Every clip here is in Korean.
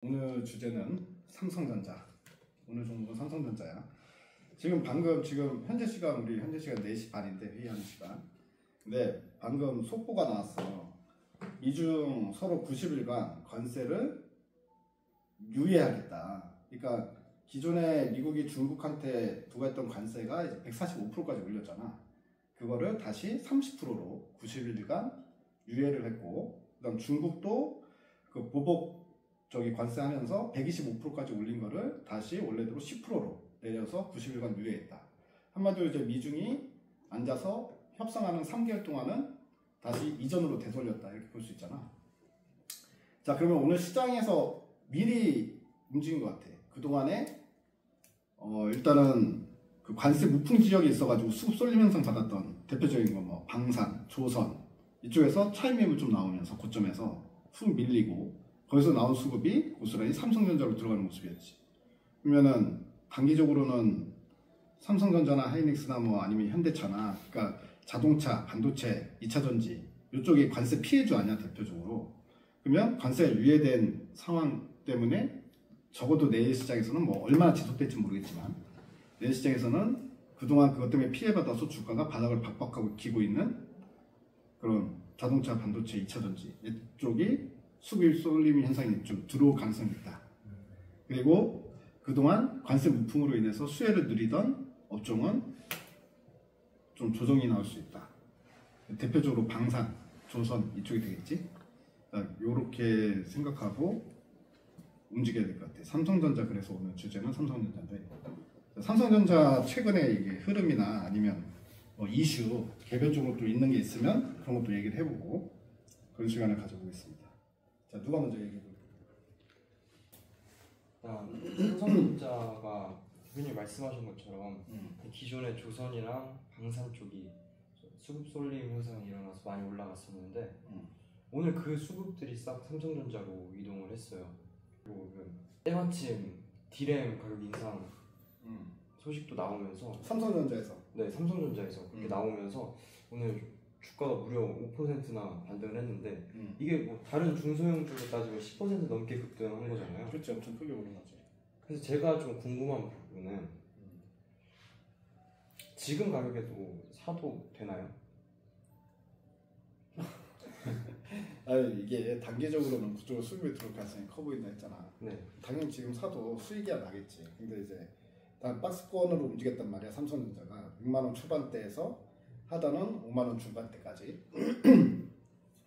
오늘 주제는 삼성전자. 오늘 종목은 삼성전자야. 지금 현재 시간 우리 현재 시간 4시 반인데 회의하는 시간. 근데 방금 속보가 나왔어. 미중 서로 90일간 관세를 유예하겠다. 그러니까 기존에 미국이 중국한테 부과했던 관세가 이제 145%까지 올렸잖아. 그거를 다시 30%로 90일간 유예를 했고, 그다음 중국도 그 보복 관세하면서 125%까지 올린 거를 다시 원래대로 10%로 내려서 90일간 유예했다. 한마디로 이제 미중이 앉아서 협상하는 3개월 동안은 다시 이전으로 되돌렸다, 이렇게 볼 수 있잖아. 자, 그러면 오늘 시장에서 미리 움직인 것 같아. 그동안에 일단은 그 관세 무풍 지역이 있어가지고 수급 쏠림 현상 받았던 대표적인 거 뭐 방산, 조선 이쪽에서 차익 매물 좀 나오면서 고점에서 훅 밀리고, 거기서 나온 수급이 고스란히 삼성전자로 들어가는 모습이었지. 그러면은 단기적으로는 삼성전자나 하이닉스나 뭐 아니면 현대차나, 그러니까 자동차, 반도체, 2차전지 이쪽이 관세 피해주 아니야, 대표적으로. 그러면 관세가 유예된 상황 때문에 적어도 내일 시장에서는 뭐 얼마나 지속될지 모르겠지만, 내일 시장에서는 그동안 그것 때문에 피해받아서 주가가 바닥을 박박하고 기고 있는 그런 자동차, 반도체, 2차전지 이쪽이 수급 쏠림 현상이 좀 들어올 가능성이 있다. 그리고 그동안 관세 무풍으로 인해서 수혜를 누리던 업종은 좀 조정이 나올 수 있다. 대표적으로 방산, 조선 이쪽이 되겠지. 이렇게 생각하고 움직여야 될 것 같아. 삼성전자, 그래서 오늘 주제는 삼성전자인데, 삼성전자 최근에 이게 흐름이나 아니면 뭐 이슈 개별적으로 또 있는 게 있으면 그런 것도 얘기를 해보고 그런 시간을 가져보겠습니다. 자, 누가 먼저 얘기해볼까요? 삼성전자가 대표님 말씀하신 것처럼 기존의 조선이랑 방산 쪽이 수급 쏠림 현상이 일어나서 많이 올라갔었는데 오늘 그 수급들이 싹 삼성전자로 이동을 했어요. 그리고 때마침 디램 가격 인상 소식도 나오면서 삼성전자에서 그렇게 나오면서 오늘 주가가 무려 5%나 반등을 했는데 이게 뭐 다른 중소형 쪽으로 따지면 10% 넘게 급등한 거잖아요. 그렇죠, 엄청 크게 오른 거지. 그래서 제가 좀 궁금한 부분은 지금 가격에도 사도 되나요? 이게 단기적으로는 그쪽으로 수급이 들어올 가능성이 커 보인다 했잖아. 네. 당연히 지금 사도 수익이야 나겠지. 근데 이제 단 박스권으로 움직였단 말이야. 삼성전자가 6만원 초반대에서 하다는 5만원 중반대까지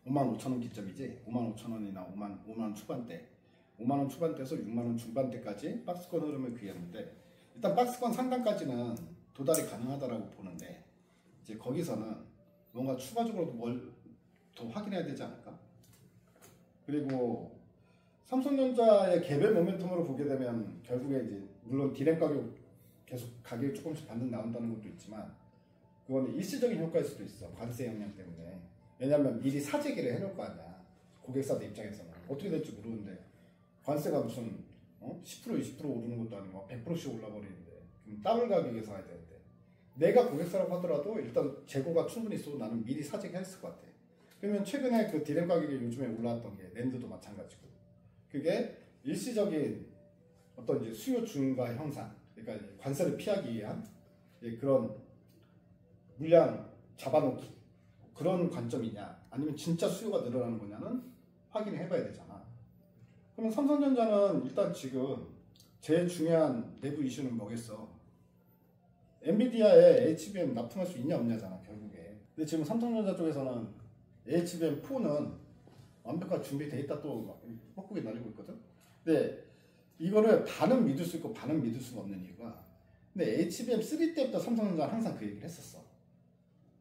5만 5천원 기점이지. 5만 5천원이나 5만 초반대, 5만원 초반대에서 6만원 중반대까지 박스권 흐름을 그렸는데, 일단 박스권 상단까지는 도달이 가능하다라고 보는데, 이제 거기서는 뭔가 추가적으로 뭘 더 확인해야 되지 않을까? 그리고 삼성전자의 개별 모멘텀으로 보게 되면 결국에 이제 물론 디램 가격 계속 가격이 조금씩 반등 나온다는 것도 있지만, 그거는 일시적인 효과일 수도 있어. 관세 영향 때문에. 왜냐하면 미리 사재기를 해놓을 거 아니야, 고객사들 입장에서는. 어떻게 될지 모르는데 관세가 무슨 10% 20% 오르는 것도 아니고 100%씩 올라버리는데 그럼 더블 가격에 사야 되는데, 내가 고객사라고 하더라도 일단 재고가 충분히 있어도 나는 미리 사재기 했을 것 같아. 그러면 최근에 그 디램 가격이 요즘에 올라왔던 게 랜드도 마찬가지고, 그게 일시적인 어떤 이제 수요 증가 형상, 그러니까 관세를 피하기 위한 그런 물량 잡아놓기, 그런 관점이냐 아니면 진짜 수요가 늘어나는 거냐는 확인을 해봐야 되잖아. 그러면 삼성전자는 일단 지금 제일 중요한 내부 이슈는 뭐겠어? 엔비디아에 HBM 납품할 수 있냐 없냐잖아, 결국에. 근데 지금 삼성전자 쪽에서는 HBM4는 완벽하게 준비되어 있다 또 헛구게 날리고 있거든. 근데 이거를 반은 믿을 수 있고 반은 믿을 수가 없는 이유가, 근데 HBM3 때부터 삼성전자는 항상 그 얘기를 했었어.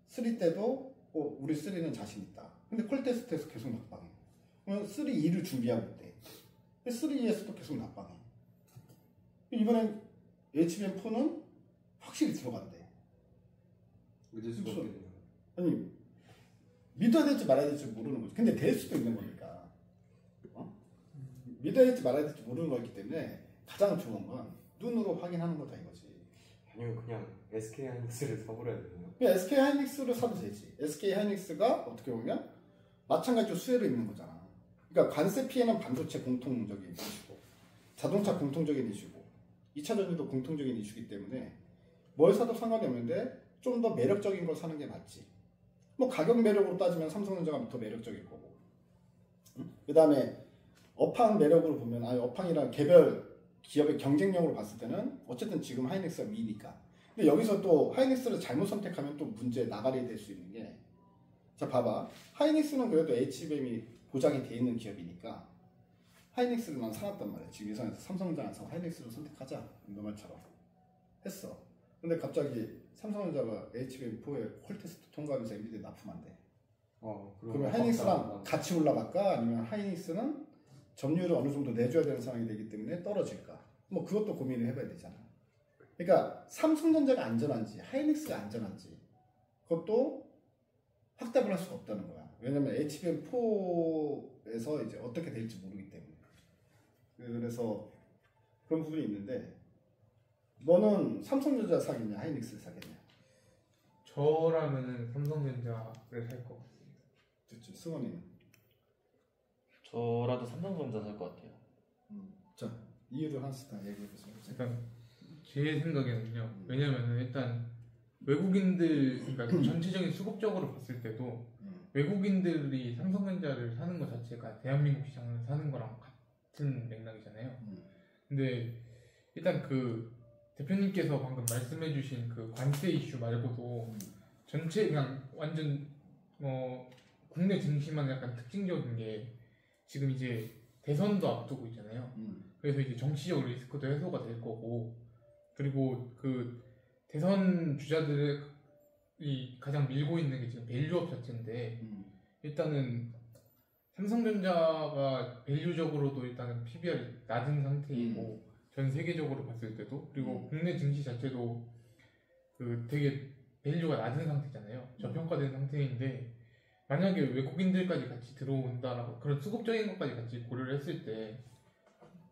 3 때도 우리 3는 자신 있다. 근데 콜 테스트에서 계속 낙방해. 그러면 3E를 준비하고 있대. 근데 3E에서도 계속 낙방해. 이번엔 HBM4는 확실히 들어간대. 믿을 수가 없겠네요. 아니, 믿어야 될지 말아야 될지 모르는 거지. 근데 될 수도 있는 거니까. 믿어야 될지 말아야 될지 모르는 거기 때문에 가장 좋은 건 눈으로 확인하는 거다 이거지. 아니면 그냥 SK 하이닉스를 사버려야 되나요? SK 하이닉스를 사도 되지. SK 하이닉스가 어떻게 보면 마찬가지로 수혜를 입는 거잖아. 그러니까 관세 피해는 반도체 공통적인 것이고, 자동차 공통적인 이슈고 2차 전지도 공통적인 이슈이기 때문에 뭘 사도 상관이 없는데 좀 더 매력적인 걸 사는 게 맞지. 뭐 가격 매력으로 따지면 삼성전자가 더 매력적일 거고. 그 다음에 업황 매력으로 보면 업황이랑 개별 기업의 경쟁력으로 봤을 때는 어쨌든 지금 하이닉스가 위니까. 근데 여기서 또 하이닉스를 잘못 선택하면 또 문제 나가리 될 수 있는 게, 자 봐봐, 하이닉스는 그래도 HBM이 보장이 돼 있는 기업이니까 하이닉스를 난 사놨단 말이야. 지금 예상해서 삼성전자 안 사고 하이닉스를 선택하자, 너 말처럼 했어. 근데 갑자기 삼성전자가 HBM4에 콜 테스트 통과하면서 엔비디아 납품한대. 그러면 하이닉스랑 같이 올라갈까? 아니면 하이닉스는 점유율을 어느 정도 내줘야 되는 상황이 되기 때문에 떨어질까? 뭐 그것도 고민을 해봐야 되잖아. 그러니까 삼성전자가 안전한지 하이닉스가 안전한지 그것도 확답을 할 수가 없다는 거야. 왜냐면 HBM4에서 이제 어떻게 될지 모르기 때문에. 그래서 그런 부분이 있는데, 너는 삼성전자 사겠냐 하이닉스를 사겠냐? 저라면은 삼성전자를 살 것 같습니다. 그렇죠. 승원이는? 저라도 삼성전자 살 것 같아요. 자, 이유를 하나씩 다 얘기해보세요. 일단 제 생각에는요. 왜냐면은 일단 외국인들, 그러니까 전체적인 수급적으로 봤을 때도 외국인들이 삼성전자를 사는 것 자체가 대한민국 시장을 사는 거랑 같은 맥락이잖아요. 근데 일단 그 대표님께서 방금 말씀해주신 그 관세 이슈 말고도 전체 그냥 완전 국내 증시만 약간 특징적인 게 지금 이제 대선도 앞두고 있잖아요. 그래서 이제 정치적 리스크도 해소가 될 거고, 그리고 그 대선 주자들이 가장 밀고 있는 게 지금 밸류업 자체인데, 일단은 삼성전자가 밸류적으로도 일단은 PBR이 낮은 상태이고, 전 세계적으로 봤을 때도, 그리고 국내 증시 자체도 그 되게 밸류가 낮은 상태잖아요. 저평가된 상태인데, 만약에 외국인들까지 같이 들어온다라고 그런 수급적인 것까지 같이 고려를 했을 때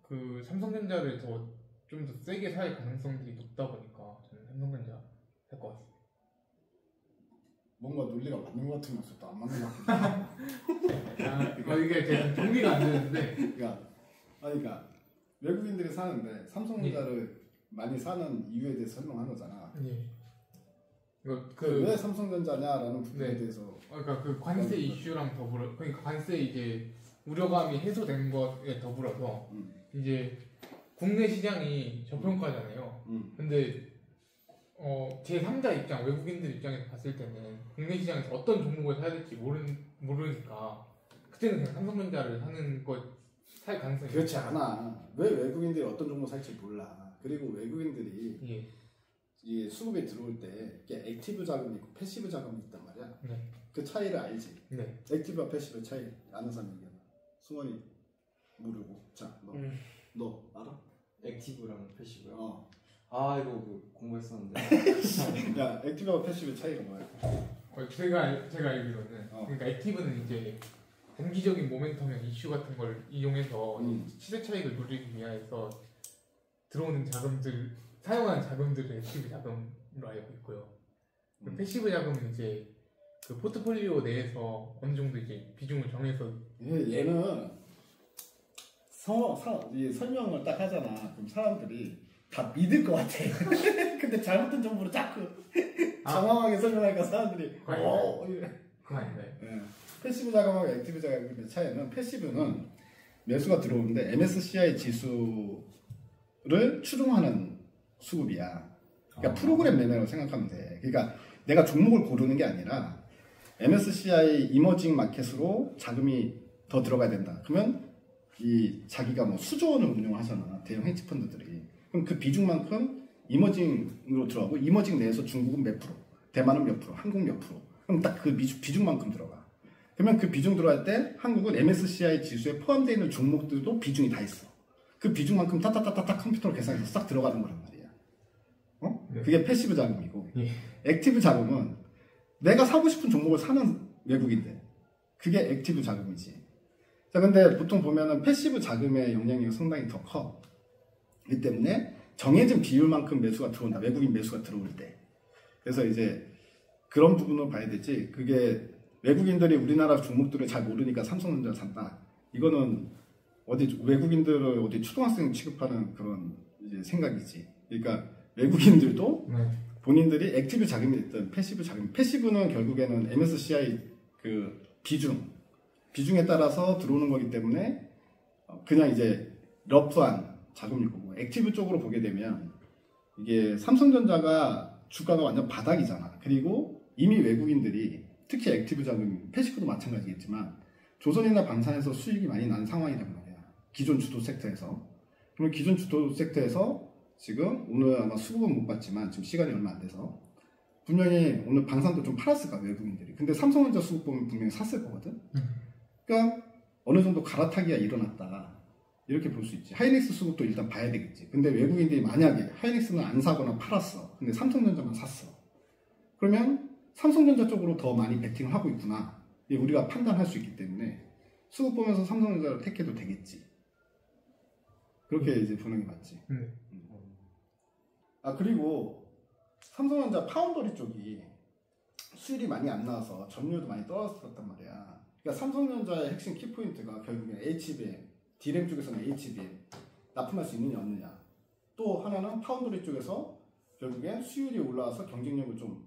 그 삼성전자를 좀 더 세게 살 가능성들이 높다 보니까 저는 삼성전자 살 것 같습니다. 뭔가 논리가 맞는 것 같으면서 또 안 맞는 것 같은데. 이게 제가 정리가 안 되는데. 그러니까 외국인들이 사는데 삼성전자를 많이 사는 이유에 대해서 설명한 거잖아. 네. 왜 삼성전자냐라는 부분에 대해서. 그러니까 그 관세 이슈랑 더불어, 그러니까 관세 이제 우려감이 해소된 것에 더불어서 이제 국내 시장이 저평가잖아요. 근데 제 3자 입장, 외국인들 입장에서 봤을 때는 국내 시장에서 어떤 종목을 사야 될지 모르니까 그때는 그냥 삼성전자를 사는 것 살 가능성이 그렇지 않아. 왜 외국인들이 어떤 종목 살지 몰라. 그리고 외국인들이 이 수급에 들어올 때 이게 액티브 자금이 있고 패시브 자금이 있단 말이야. 네. 그 차이를 알지? 네. 액티브와 패시브 차이 아는 사람 얘기해봐. 승원이 모르고. 자, 너 알아? 액티브랑 패시브요? 이거 공부했었는데. 야, 액티브와 패시브 차이가 뭐야? 제가 알기로는 그러니까 액티브는 이제 단기적인 모멘텀형 이슈 같은 걸 이용해서 시세 차익을 누리기 위해서 들어오는 자금들, 사용하는 자금들을 액티브 자금으로 알고 있고요. 패시브 자금은 이제 그 포트폴리오 내에서 어느 정도 이제 비중을 정해서. 얘는 설명을 딱 하잖아. 그럼 사람들이 다 믿을 것 같아. 근데 잘못된 정보를 자꾸 장황하게 설명하니까 사람들이 그거 아닌가요? 네. 패시브 자금하고 액티브 자금의 차이는, 패시브는 매수가 들어오는데 MSCI 지수를 추종하는 수급이야. 그러니까 프로그램 매매라고 생각하면 돼. 그러니까 내가 종목을 고르는 게 아니라 MSCI 이머징 마켓으로 자금이 더 들어가야 된다. 그러면 이 자기가 뭐 수조 원을 운용하잖아. 대형 헤지 펀드들이. 그럼 그 비중만큼 이머징으로 들어가고, 이머징 내에서 중국은 몇 프로, 대만은 몇 프로, 한국 몇 프로. 그럼 딱 그 비중만큼 들어가. 그러면 그 비중 들어갈 때 한국은 MSCI 지수에 포함되어 있는 종목들도 비중이 다 있어. 그 비중만큼 타타타타타 컴퓨터로 계산해서 싹 들어가는 거란 말이야. 네. 그게 패시브 자금이고, 액티브 자금은 내가 사고 싶은 종목을 사는 외국인데, 그게 액티브 자금이지. 자, 근데 보통 보면은 패시브 자금의 영향력이 상당히 더 커. 이 때문에 정해진 비율만큼 매수가 들어온다. 외국인 매수가 들어올 때. 그래서 이제 그런 부분을 봐야 되지. 그게 외국인들이 우리나라 종목들을 잘 모르니까 삼성전자 산다. 이거는 어디 외국인들을 어디 초등학생 취급하는 그런 이제 생각이지. 그러니까 외국인들도 본인들이 액티브 자금이 됐든 패시브 자금, 패시브는 결국에는 MSCI 그 비중에 따라서 들어오는 거기 때문에 그냥 이제 러프한 자금일 거고, 액티브 쪽으로 보게 되면 이게 삼성전자가 주가가 완전 바닥이잖아. 그리고 이미 외국인들이 특히 액티브 자금, 패시브도 마찬가지겠지만 조선이나 방산에서 수익이 많이 난 상황이란 말이야. 기존 주도 섹터에서. 그러면 기존 주도 섹터에서 지금 오늘 아마 수급은 못 봤지만 지금 시간이 얼마 안 돼서 분명히 오늘 방산도 좀 팔았을 거야, 외국인들이. 근데 삼성전자 수급 보면 분명히 샀을 거거든. 그러니까 어느 정도 갈아타기가 일어났다, 이렇게 볼 수 있지. 하이닉스 수급도 일단 봐야 되겠지. 근데 외국인들이 만약에 하이닉스는 안 사거나 팔았어. 근데 삼성전자만 샀어. 그러면 삼성전자 쪽으로 더 많이 베팅을 하고 있구나, 우리가 판단할 수 있기 때문에 수급 보면서 삼성전자를 택해도 되겠지. 그렇게 이제 보는 게 맞지. 아, 그리고 삼성전자 파운더리 쪽이 수율이 많이 안 나와서 점유율도 많이 떨어졌단 말이야. 그러니까 삼성전자의 핵심 키포인트가 결국엔 HBM, D램 쪽에서는 HBM 납품할 수 있느냐 없느냐, 또 하나는 파운더리 쪽에서 결국엔 수율이 올라와서 경쟁력을 좀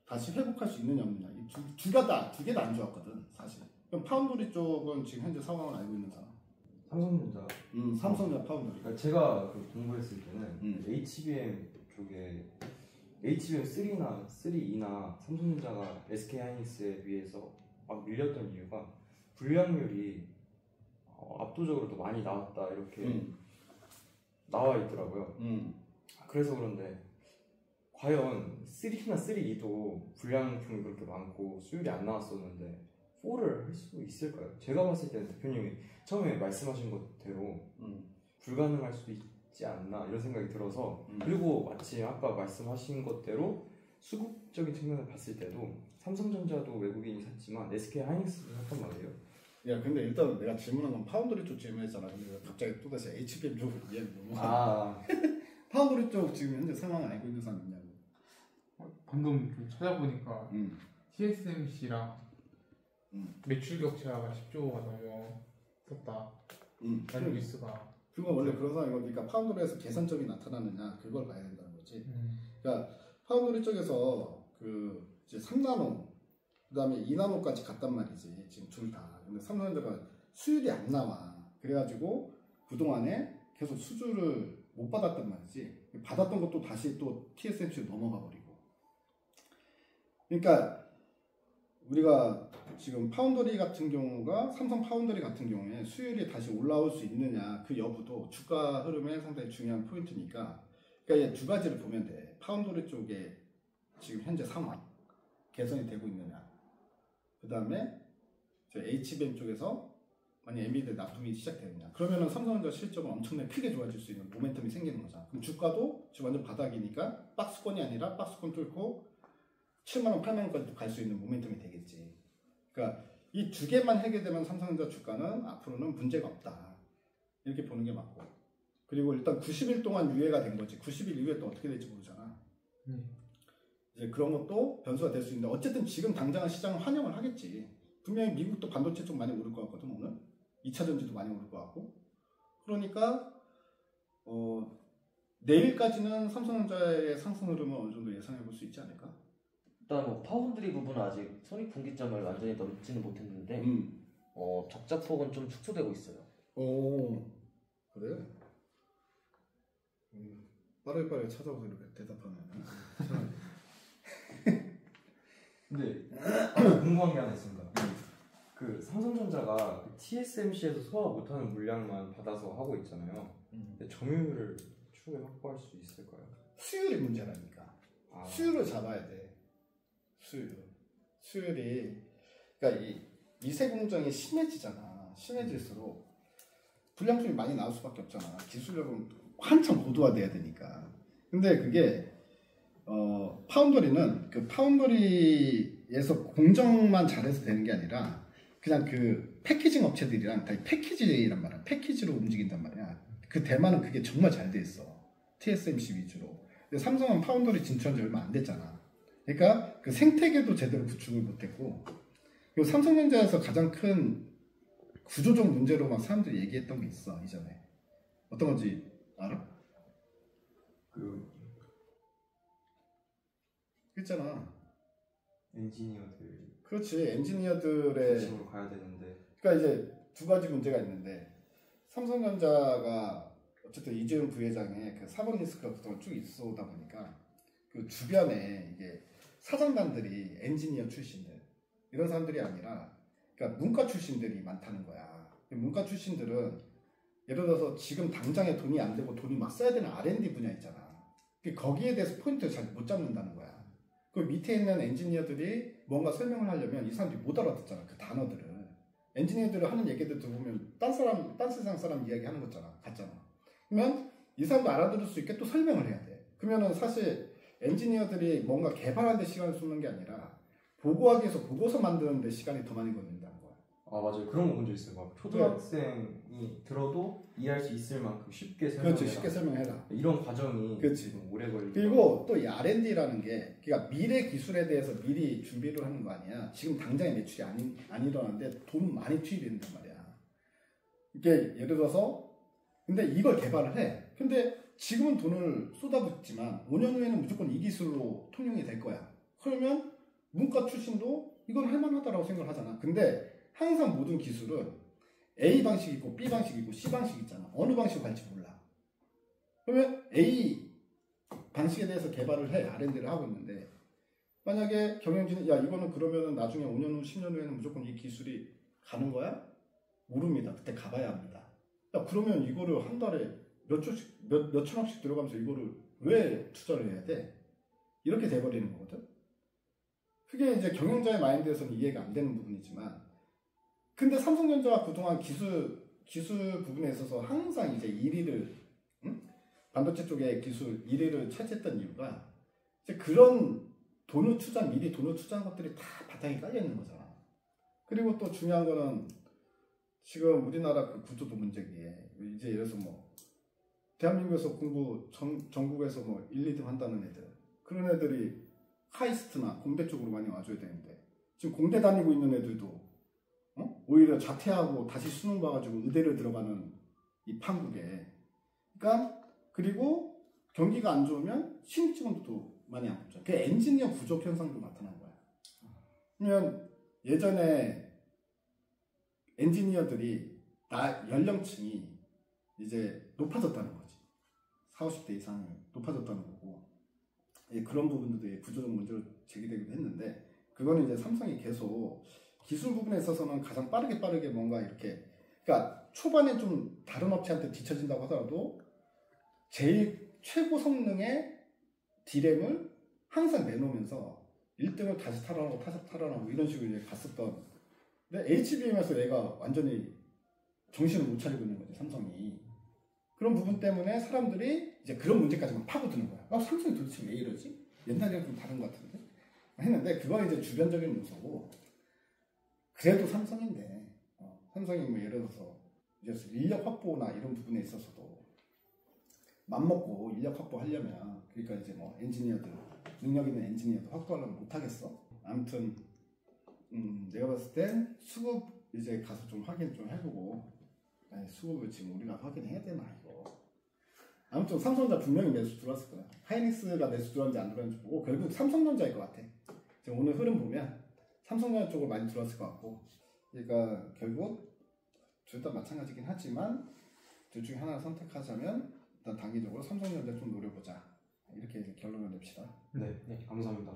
다시 회복할 수 있느냐 없느냐. 두 개 다 안 좋았거든 사실. 그럼 파운더리 쪽은 지금 현재 상황을 알고 있는 사람? 삼성전자. 삼성전자 파운더리. 그러니까 제가 그 공부했을 때는 HBM 쪽에 HBM3나 3E나 삼성전자가 SK하이닉스에 비해서 막 밀렸던 이유가 불량률이 압도적으로 더 많이 나왔다, 이렇게 나와 있더라고요. 그래서 그런데 과연 3나 3E도 불량품이 그렇게 많고 수율이 안 나왔었는데 4를 할 수 있을까요? 제가 봤을 때는 대표님이 처음에 말씀하신 것대로 불가능할 수도 있지 않나, 이런 생각이 들어서. 그리고 마치 아까 말씀하신 것대로 수급적인 측면을 봤을 때도 삼성전자도 외국인이 샀지만 SK하이닉스도 샀단 말이에요. 야, 근데 일단 내가 질문한 건 파운더리 쪽 질문했잖아. 근데 갑자기 또다시 HBM 쪽으로 이야기 너무. 파운더리 쪽 지금 현재 상황을 알고 있는 사람 있냐고. 방금 좀 찾아보니까 TSMC랑 매출 격차가 10조가 넘었었다. 루이스가. 그건 원래 그런 상황이고, 그러니까 파운더리에서 개선점이 나타나느냐, 그걸 봐야 된다는 거지. 그러니까 파운더리 쪽에서 그 이제 3나노, 그다음에 2나노까지 갔단 말이지, 지금 둘 다. 근데 삼성전자가 수율이 안 나와. 그래가지고 그동안에 계속 수주를 못 받았단 말이지. 받았던 것도 다시 또 TSMC로 넘어가 버리고. 그러니까 우리가 지금 파운더리 같은 경우가, 삼성 파운더리 같은 경우에 수율이 다시 올라올 수 있느냐, 그 여부도 주가 흐름에 상당히 중요한 포인트니까. 그러니까 두 가지를 보면 돼. 파운더리 쪽에 지금 현재 상황 개선이 되고 있느냐, 그 다음에 HBM 쪽에서 만약 엔비디아 납품이 시작되느냐, 그러면은 삼성전자 실적은 엄청나게 크게 좋아질 수 있는 모멘텀이 생기는 거잖아. 그럼 주가도 지금 완전 바닥이니까 박스권이 아니라 박스권 뚫고 7만원, 8만원까지 갈 수 있는 모멘텀이 되겠지. 그러니까 이 두 개만 해결되면 삼성전자 주가는 앞으로는 문제가 없다, 이렇게 보는 게 맞고. 그리고 일단 90일 동안 유예가 된 거지. 90일 이후에 또 어떻게 될지 모르잖아. 이제 그런 것도 변수가 될 수 있는데, 어쨌든 지금 당장은 시장은 환영을 하겠지. 분명히 미국도 반도체 쪽 많이 오를 것 같거든, 오늘. 2차 전지도 많이 오를 것 같고. 그러니까 내일까지는 삼성전자의 상승 흐름을 어느 정도 예상해 볼 수 있지 않을까? 일단 뭐 파운드리 부분은 아직 손익분기점을 완전히 넘지는 못했는데 적자폭은 좀 축소되고 있어요. 오, 그래? 빠르게 찾아보서 이렇게 대답하네. 근데 궁금한 게 하나 있습니다. 그 삼성전자가 TSMC에서 소화 못하는 물량만 받아서 하고 있잖아요. 근데 점유율을 추후에 확보할 수 있을까요? 수율이 문제라니까. 수율을 잡아야 돼. 수율이. 그러니까 이 미세 공정이 심해지잖아. 심해질수록 불량품이 많이 나올 수밖에 없잖아. 기술력은 한참 고도화돼야 되니까. 근데 그게 파운더리는 그 파운더리에서 공정만 잘해서 되는 게 아니라 그냥 그 패키징 업체들이랑 다 패키지란 말이야. 패키지로 움직인단 말이야. 그 대만은 그게 정말 잘 돼 있어. TSMC 위주로. 근데 삼성은 파운더리 진출한 지 얼마 안 됐잖아. 그러니까 그 생태계도 제대로 구축을 못했고, 그리고 삼성전자에서 가장 큰 구조적 문제로 막 사람들이 얘기했던 게 있어 이전에. 어떤 건지 알아? 그랬잖아. 엔지니어들. 그렇지. 엔지니어들의 중심으로 가야 되는데. 그러니까 이제 두 가지 문제가 있는데 삼성전자가 어쨌든 이재용 부회장의 그 사법 리스크가 그동안 쭉 있어오다 보니까 그 주변에 이게 사장단들이 엔지니어 출신들 이런 사람들이 아니라 그러니까 문과 출신들이 많다는 거야. 문과 출신들은 예를 들어서 지금 당장에 돈이 안 되고 돈이 막 써야 되는 R&D 분야 있잖아. 거기에 대해서 포인트를 잘 못 잡는다는 거야. 그 밑에 있는 엔지니어들이 뭔가 설명을 하려면 이 사람들이 못 알아듣잖아. 그 단어들을. 엔지니어들이 하는 얘기들 들어보면 딴 세상 사람 이야기 하는 거잖아. 같잖아. 그러면 이 사람도 알아들을 수 있게 또 설명을 해야 돼. 그러면은 사실 엔지니어들이 뭔가 개발하는 데 시간을 쏟는 게 아니라 보고하기 위해서 보고서 만드는 데 시간이 더 많이 걸린다는 거야. 아 맞아요. 그런 거 본 적 있어요. 막 초등학생이 들어도 이해할 수 있을 만큼 쉽게 설명해라. 그렇지. 쉽게 설명해라. 이런 과정이 그렇지. 오래 걸리고. 그리고 또 이 R&D라는 게 그러니까 미래 기술에 대해서 미리 준비를 하는 거 아니야. 지금 당장에 매출이 안 일어나는데 돈 많이 투입이 된단 말이야. 이게 예를 들어서 근데 이걸 개발을 해. 근데 지금은 돈을 쏟아붓지만 5년 후에는 무조건 이 기술로 통용이 될 거야. 그러면 문과 출신도 이건 할만하다라고 생각을 하잖아. 근데 항상 모든 기술은 A 방식이 있고 B 방식이 있고 C 방식이 있잖아. 어느 방식으로 갈지 몰라. 그러면 A 방식에 대해서 개발을 해. R&D를 하고 있는데 만약에 경영진이 야 이거는 그러면은 나중에 5년 후 10년 후에는 무조건 이 기술이 가는 거야? 모릅니다. 그때 가봐야 합니다. 야 그러면 이거를 한 달에 몇 천억씩 들어가면서 이거를 왜 투자를 해야 돼? 이렇게 돼버리는 거거든. 그게 이제 경영자의 마인드에서는 이해가 안 되는 부분이지만 근데 삼성전자가 그동안 기술 부분에 있어서 항상 이제 1위를 반도체 쪽의 기술 1위를 차지했던 이유가 이제 그런 미리 돈을 투자한 것들이 다 바탕에 깔려 있는 거잖아. 그리고 또 중요한 거는 지금 우리나라 그 구조도 문제기에 이제 예를 들어서 뭐 대한민국에서 공부 전국에서 뭐 1, 2등 한다는 애들 그런 애들이 카이스트나 공대 쪽으로 많이 와줘야 되는데 지금 공대 다니고 있는 애들도 오히려 자퇴하고 다시 수능 봐가지고 의대를 들어가는 이 판국에 그러니까 그리고 경기가 안 좋으면 신입 직원도 많이 안 붙죠. 그 엔지니어 부족 현상도 나타난 거야. 그러면 예전에 엔지니어들이 연령층이 이제 높아졌다는 거지. 40, 50대 이상이 높아졌다는 거고 그런 부분들도 구조적 문제로 제기되기도 했는데 그거는 이제 삼성이 계속 기술 부분에 있어서는 가장 빠르게 뭔가 이렇게 그러니까 초반에 좀 다른 업체한테 뒤처진다고 하더라도 제일 최고 성능의 D램을 항상 내놓으면서 1등을 다시 탈환하고 이런 식으로 이제 갔었던 근데 HBM에서 얘가 완전히 정신을 못 차리고 있는 거지 삼성이. 그런 부분 때문에 사람들이 이제 그런 문제까지만 파고드는 거야. 삼성이 도대체 왜 이러지? 옛날이랑 좀 다른 것 같은데? 했는데 그건 이제 주변적인 요소고 그래도 삼성인데 삼성이 뭐 예를 들어서 이제 인력 확보나 이런 부분에 있어서도 맘먹고 인력 확보하려면 그러니까 이제 뭐 엔지니어들 능력 있는 엔지니어도 확보하려면 못하겠어. 아무튼 내가 봤을 땐 수급 이제 가서 좀 확인 좀 해보고 수급을 지금 우리가 확인해야 되나 이거. 아무튼 삼성전자 분명히 매수 들어왔을 거야. 하이닉스가 매수 들어왔는지 안 들어왔는지 보고 결국 삼성전자일 것 같아. 지금 오늘 흐름 보면 삼성전자 쪽으로 많이 들어왔을 것 같고 그러니까 결국 둘 다 마찬가지긴 하지만 둘 중에 하나를 선택하자면 일단 단기적으로 삼성전자 좀 노려보자 이렇게 결론을 냅시다. 네 감사합니다.